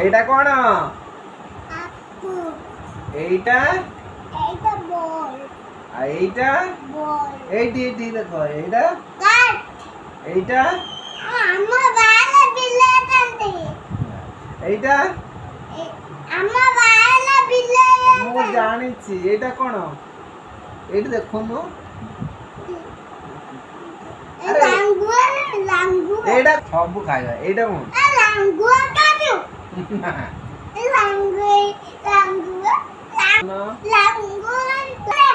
এইটা কোন আপু এইটা এইটা বল আর এইটা বল এইটি দেখো এইটা কাট এইটা আমার বালা বিলে কাটে এইটা আমার বালা বিলে ମୁଁ ଜାଣିଛି এইটা কোন এইটা ଦେଖୁନୁ লাঙ্গুয়া লাঙ্গুয়া এইটা ସବୁ ଖାଇବା এইଟା কোন লাঙ্গুয়া কাটু লাঙ্গুয়া লাঙ্গুয়া লাঙ্গুয়া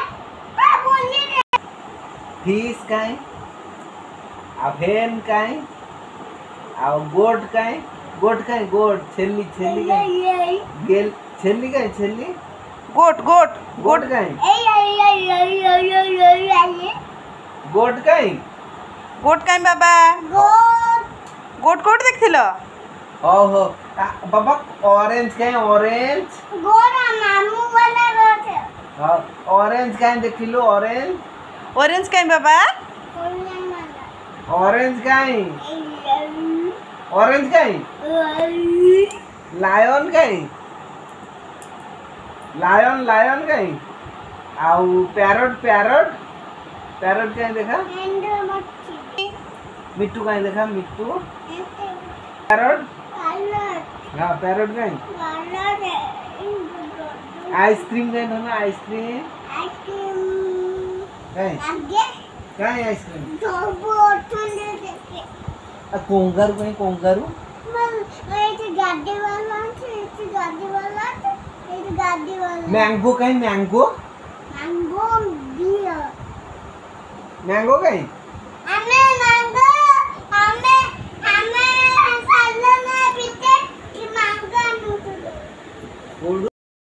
বলি फिश काई आ भेन काई आ गोट काई गोट छेली छेली काई गेल छेली काई छेली गोट गोट गोट काई गोट काई गोट काई बाबा गोट कोट देखथिल ओहो बाबा ऑरेंज काई ऑरेंज मामू वाला रोटे हां ऑरेंज काई देखिलो ऑरेंज ऑरेंज काई बाबा ऑरेंज काई ऑरेंज काई लायन काई लायन लायन काई आउ पैरट पैरट पैरट काई देखा मिट्टू काई देखा मिट्टू पैरट हां पैरट काई आइसक्रीम काई ना आइसक्रीम काई काई आइसक्रीम कोंगारू काई कोंगारू मैंगो काई मैंगो मैंगो काई